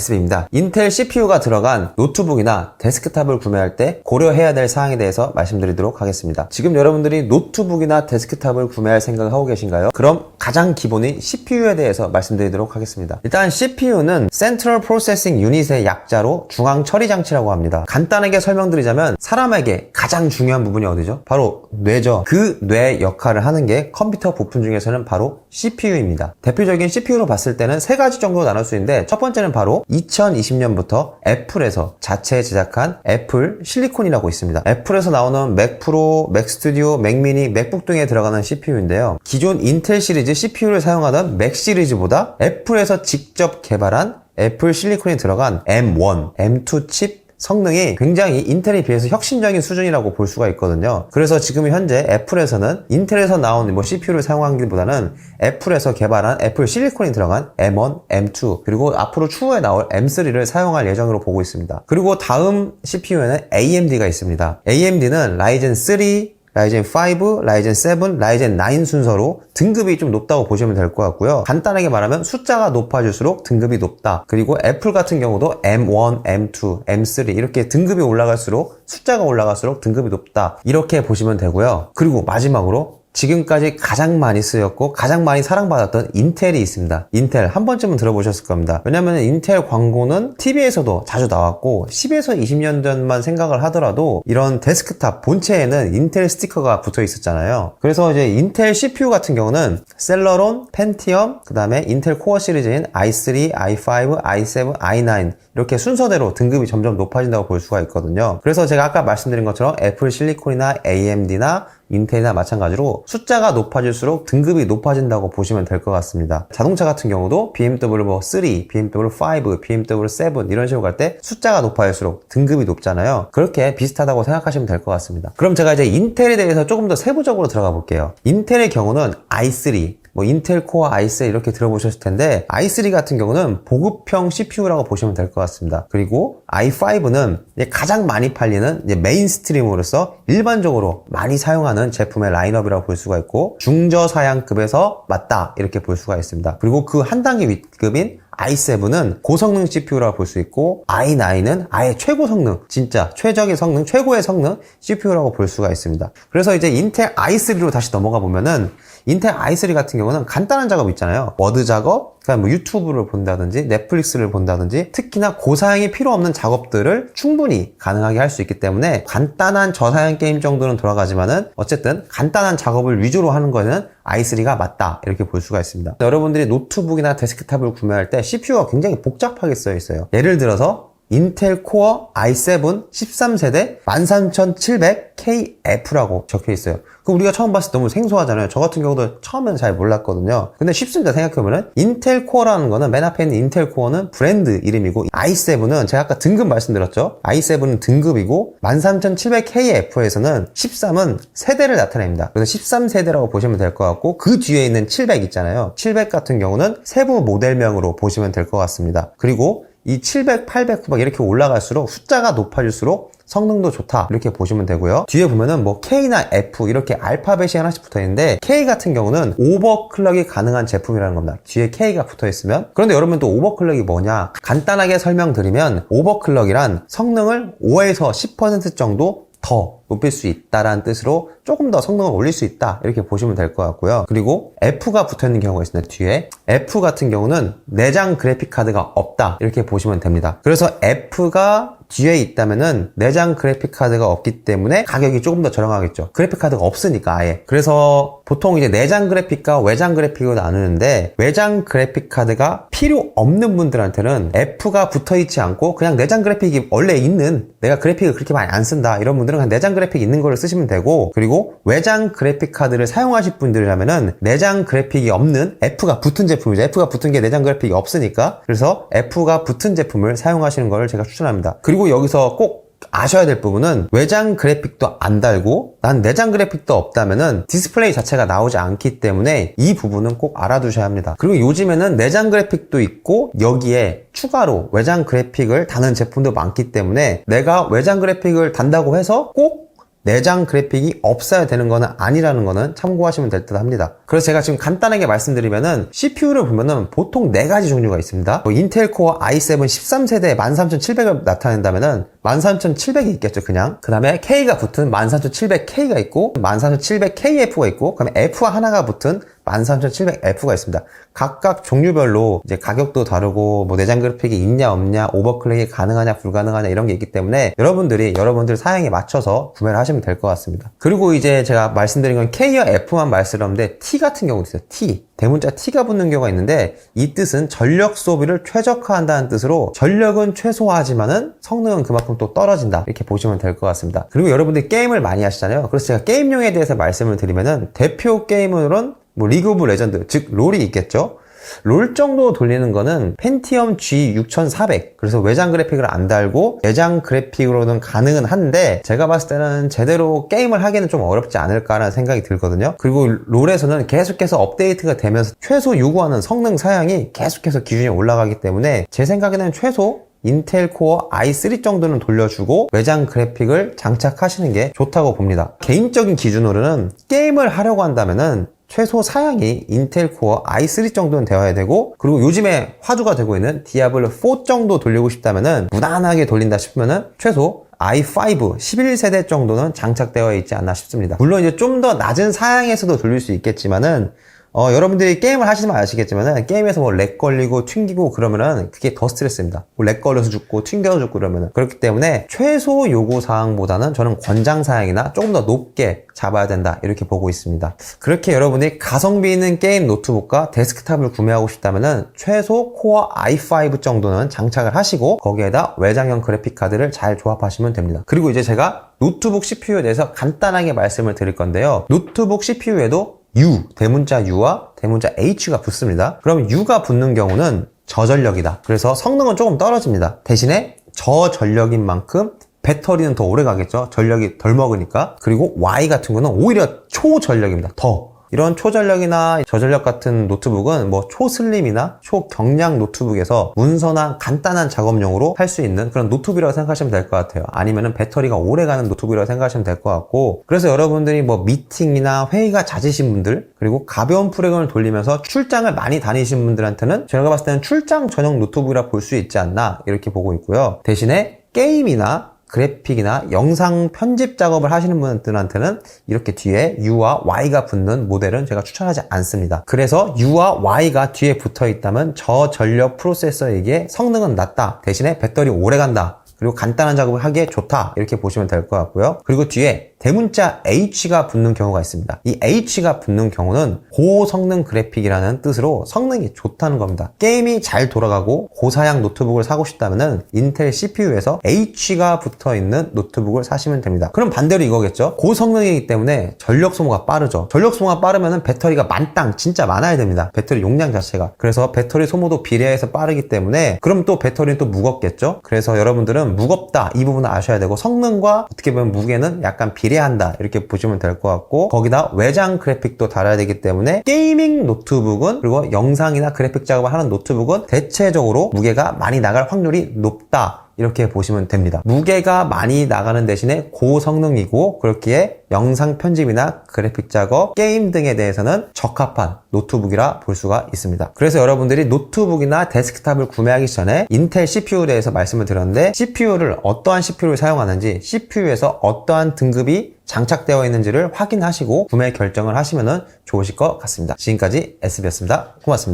SB입니다. 인텔 CPU가 들어간 노트북이나 데스크탑을 구매할 때 고려해야 될 사항에 대해서 말씀드리도록 하겠습니다. 지금 여러분들이 노트북이나 데스크탑을 구매할 생각을 하고 계신가요? 그럼 가장 기본인 CPU에 대해서 말씀드리도록 하겠습니다. 일단 CPU는 Central Processing Unit의 약자로 중앙 처리 장치라고 합니다. 간단하게 설명드리자면 사람에게 가장 중요한 부분이 어디죠? 바로 뇌죠. 그 뇌 역할을 하는 게 컴퓨터 부품 중에서는 바로 CPU입니다. 대표적인 CPU로 봤을 때는 세 가지 정도로 나눌 수 있는데 첫 번째는 바로 2020년부터 애플에서 자체 제작한 애플 실리콘이라고 있습니다. 애플에서 나오는 맥 프로, 맥 스튜디오, 맥 미니, 맥북 등에 들어가는 CPU인데요. 기존 인텔 시리즈 CPU를 사용하던 맥 시리즈보다 애플에서 직접 개발한 애플 실리콘이 들어간 M1, M2 칩 성능이 굉장히 인텔에 비해서 혁신적인 수준이라고 볼 수가 있거든요. 그래서 지금 현재 애플에서는 인텔에서 나온 CPU를 사용하기보다는 애플에서 개발한 애플 실리콘이 들어간 M1, M2 그리고 앞으로 추후에 나올 M3를 사용할 예정으로 보고 있습니다. 그리고 다음 CPU에는 AMD가 있습니다. AMD는 라이젠 3, 라이젠 5, 라이젠 7, 라이젠 9 순서로 등급이 좀 높다고 보시면 될 것 같고요. 간단하게 말하면 숫자가 높아질수록 등급이 높다. 그리고 애플 같은 경우도 M1, M2, M3 이렇게 등급이 올라갈수록 숫자가 올라갈수록 등급이 높다. 이렇게 보시면 되고요. 그리고 마지막으로 지금까지 가장 많이 쓰였고 가장 많이 사랑받았던 인텔이 있습니다. 인텔 한 번쯤은 들어보셨을 겁니다. 왜냐면 인텔 광고는 TV에서도 자주 나왔고 10에서 20년 전만 생각을 하더라도 이런 데스크탑 본체에는 인텔 스티커가 붙어 있었잖아요. 그래서 이제 인텔 CPU 같은 경우는 셀러론, 펜티엄, 그 다음에 인텔 코어 시리즈인 i3, i5, i7, i9 이렇게 순서대로 등급이 점점 높아진다고 볼 수가 있거든요. 그래서 제가 아까 말씀드린 것처럼 애플 실리콘이나 AMD나 인텔이나 마찬가지로 숫자가 높아질수록 등급이 높아진다고 보시면 될 것 같습니다. 자동차 같은 경우도 BMW 3, BMW 5, BMW 7 이런 식으로 갈 때 숫자가 높아질수록 등급이 높잖아요. 그렇게 비슷하다고 생각하시면 될 것 같습니다. 그럼 제가 이제 인텔에 대해서 조금 더 세부적으로 들어가 볼게요. 인텔의 경우는 i3, 인텔 코어 i3 이렇게 들어보셨을 텐데 i3 같은 경우는 보급형 CPU라고 보시면 될 것 같습니다. 그리고 i5는 가장 많이 팔리는 메인스트림으로서 일반적으로 많이 사용하는 제품의 라인업이라고 볼 수가 있고 중저사양급에서 맞다 이렇게 볼 수가 있습니다. 그리고 그 한 단계 윗급인 i7은 고성능 CPU라고 볼 수 있고 i9은 아예 최고 성능, 진짜 최적의 성능, 최고의 성능 CPU라고 볼 수가 있습니다. 그래서 이제 인텔 i3로 다시 넘어가 보면은 인텔 i3 같은 경우는 간단한 작업 있잖아요. 워드 작업, 그러니까 유튜브를 본다든지 넷플릭스를 본다든지 특히나 고사양이 필요 없는 작업들을 충분히 가능하게 할 수 있기 때문에 간단한 저사양 게임 정도는 돌아가지만은 어쨌든 간단한 작업을 위주로 하는 거는 i3가 맞다 이렇게 볼 수가 있습니다. 여러분들이 노트북이나 데스크탑을 구매할 때 CPU가 굉장히 복잡하게 써 있어요. 예를 들어서 인텔 코어 i7 13세대 13700KF라고 적혀 있어요. 그럼 우리가 처음 봤을 때 너무 생소하잖아요. 저 같은 경우도 처음에는 잘 몰랐거든요. 근데 쉽습니다. 생각해보면 인텔 코어라는 거는 맨 앞에 있는 인텔 코어는 브랜드 이름이고 i7은 제가 아까 등급 말씀드렸죠. i7은 등급이고 13700KF에서는 13은 세대를 나타냅니다. 그래서 13세대라고 보시면 될 것 같고 그 뒤에 있는 700 있잖아요. 700 같은 경우는 세부 모델명으로 보시면 될 것 같습니다. 그리고 이 700, 800, 900 이렇게 올라갈수록 숫자가 높아질수록 성능도 좋다 이렇게 보시면 되고요. 뒤에 보면은 K나 F 이렇게 알파벳이 하나씩 붙어 있는데 K 같은 경우는 오버클럭이 가능한 제품이라는 겁니다. 뒤에 K가 붙어 있으면. 그런데 여러분 또 오버클럭이 뭐냐? 간단하게 설명드리면 오버클럭이란 성능을 5에서 10% 정도 더 높일 수 있다라는 뜻으로 조금 더 성능을 올릴 수 있다 이렇게 보시면 될 것 같고요. 그리고 F가 붙어있는 경우가 있습니다. 뒤에 F 같은 경우는 내장 그래픽카드가 없다 이렇게 보시면 됩니다. 그래서 F가 뒤에 있다면은 내장 그래픽카드가 없기 때문에 가격이 조금 더 저렴하겠죠. 그래픽카드가 없으니까 아예. 그래서 보통 이제 내장 그래픽과 외장 그래픽으로 나누는데 외장 그래픽카드가 필요 없는 분들한테는 F가 붙어있지 않고 그냥 내장 그래픽이 원래 있는 내가 그래픽을 그렇게 많이 안 쓴다 이런 분들은 그냥 내장 그래픽 있는 거를 쓰시면 되고 그리고 외장 그래픽 카드를 사용하실 분들이라면은 내장 그래픽이 없는 F가 붙은 제품이죠. F가 붙은 게 내장 그래픽이 없으니까 그래서 F가 붙은 제품을 사용하시는 거를 제가 추천합니다. 그리고 여기서 꼭 아셔야 될 부분은 외장 그래픽도 안 달고 난 내장 그래픽도 없다면은 디스플레이 자체가 나오지 않기 때문에 이 부분은 꼭 알아두셔야 합니다. 그리고 요즘에는 내장 그래픽도 있고 여기에 추가로 외장 그래픽을 다는 제품도 많기 때문에 내가 외장 그래픽을 단다고 해서 꼭 내장 그래픽이 없어야 되는 거는 아니라는 거는 참고하시면 될 듯 합니다. 그래서 제가 지금 간단하게 말씀드리면은 CPU를 보면은 보통 4가지 종류가 있습니다. 인텔 코어 i7 13세대 13700을 나타낸다면은 13700이 있겠죠, 그냥. 그 다음에 K가 붙은 13700K가 있고 13700KF가 있고, 그 다음에 F와 하나가 붙은 13700F가 있습니다. 각각 종류별로 이제 가격도 다르고 뭐 내장 그래픽이 있냐 없냐, 오버클럭이 가능하냐 불가능하냐 이런 게 있기 때문에 여러분들 사양에 맞춰서 구매를 하시면 될 것 같습니다. 그리고 이제 제가 말씀드린 건 K와 F만 말씀드렸는데 T 같은 경우도 있어요. T. 대문자 T가 붙는 경우가 있는데, 이 뜻은 전력 소비를 최적화한다는 뜻으로 전력은 최소화하지만은 성능은 그만큼 또 떨어진다, 이렇게 보시면 될 것 같습니다. 그리고 여러분들이 게임을 많이 하시잖아요. 그래서 제가 게임용에 대해서 말씀을 드리면은 대표 게임으로는 뭐 리그 오브 레전드, 즉 롤이 있겠죠. 롤 정도 돌리는 거는 펜티엄 G6400, 그래서 외장 그래픽을 안 달고 내장 그래픽으로는 가능은 한데, 제가 봤을 때는 제대로 게임을 하기는 좀 어렵지 않을까라는 생각이 들거든요. 그리고 롤에서는 계속해서 업데이트가 되면서 최소 요구하는 성능 사양이 계속해서 기준이 올라가기 때문에 제 생각에는 최소 인텔 코어 i3 정도는 돌려주고 외장 그래픽을 장착하시는 게 좋다고 봅니다. 개인적인 기준으로는 게임을 하려고 한다면은 최소 사양이 인텔 코어 i3 정도는 되어야 되고, 그리고 요즘에 화두가 되고 있는 디아블로 4 정도 돌리고 싶다면은, 무난하게 돌린다 싶으면은 최소 i5 11세대 정도는 장착되어 있지 않나 싶습니다. 물론 이제 좀 더 낮은 사양에서도 돌릴 수 있겠지만은, 여러분들이 게임을 하시면 아시겠지만은, 게임에서 뭐 렉 걸리고 튕기고 그러면은 그게 더 스트레스입니다. 뭐 렉 걸려서 죽고 튕겨서 죽고 그러면은. 그렇기 때문에 최소 요구 사항보다는 저는 권장 사양이나 조금 더 높게 잡아야 된다, 이렇게 보고 있습니다. 그렇게 여러분이 가성비 있는 게임 노트북과 데스크탑을 구매하고 싶다면은 최소 코어 i5 정도는 장착을 하시고, 거기에다 외장형 그래픽 카드를 잘 조합하시면 됩니다. 그리고 이제 제가 노트북 CPU에 대해서 간단하게 말씀을 드릴 건데요. 노트북 CPU에도 U, 대문자 U와 대문자 H가 붙습니다. 그럼 U가 붙는 경우는 저전력이다. 그래서 성능은 조금 떨어집니다. 대신에 저전력인 만큼 배터리는 더 오래 가겠죠. 전력이 덜 먹으니까. 그리고 Y 같은 거는 오히려 초전력입니다. 이런 초전력이나 저전력 같은 노트북은 뭐 초슬림이나 초경량 노트북에서 문서나 간단한 작업용으로 할 수 있는 그런 노트북이라고 생각하시면 될 것 같아요. 아니면은 배터리가 오래 가는 노트북이라고 생각하시면 될 것 같고, 그래서 여러분들이 뭐 미팅이나 회의가 잦으신 분들, 그리고 가벼운 프로그램을 돌리면서 출장을 많이 다니신 분들한테는 제가 봤을 때는 출장 전용 노트북이라 볼 수 있지 않나, 이렇게 보고 있고요. 대신에 게임이나 그래픽이나 영상 편집 작업을 하시는 분들한테는 이렇게 뒤에 U와 Y가 붙는 모델은 제가 추천하지 않습니다. 그래서 U와 Y가 뒤에 붙어 있다면 저전력 프로세서에게 성능은 낮다, 대신에 배터리 오래 간다, 그리고 간단한 작업을 하기에 좋다, 이렇게 보시면 될 것 같고요. 그리고 뒤에 대문자 H가 붙는 경우가 있습니다. 이 H가 붙는 경우는 고성능 그래픽이라는 뜻으로 성능이 좋다는 겁니다. 게임이 잘 돌아가고 고사양 노트북을 사고 싶다면 인텔 CPU에서 H가 붙어있는 노트북을 사시면 됩니다. 그럼 반대로 이거겠죠. 고성능이기 때문에 전력 소모가 빠르죠. 전력 소모가 빠르면 배터리가 만땅 진짜 많아야 됩니다. 배터리 용량 자체가. 그래서 배터리 소모도 비례해서 빠르기 때문에, 그럼 또 배터리는 또 무겁겠죠. 그래서 여러분들은 무겁다, 이 부분을 아셔야 되고, 성능과 어떻게 보면 무게는 약간 비례한다, 이렇게 보시면 될 것 같고, 거기다 외장 그래픽도 달아야 되기 때문에 게이밍 노트북은, 그리고 영상이나 그래픽 작업을 하는 노트북은 대체적으로 무게가 많이 나갈 확률이 높다, 이렇게 보시면 됩니다. 무게가 많이 나가는 대신에 고성능이고, 그렇기에 영상 편집이나 그래픽 작업, 게임 등에 대해서는 적합한 노트북이라 볼 수가 있습니다. 그래서 여러분들이 노트북이나 데스크탑을 구매하기 전에 인텔 CPU에 대해서 말씀을 드렸는데, CPU를 어떠한 CPU를 사용하는지, CPU에서 어떠한 등급이 장착되어 있는지를 확인하시고 구매 결정을 하시면 좋으실 것 같습니다. 지금까지 SB였습니다. 고맙습니다.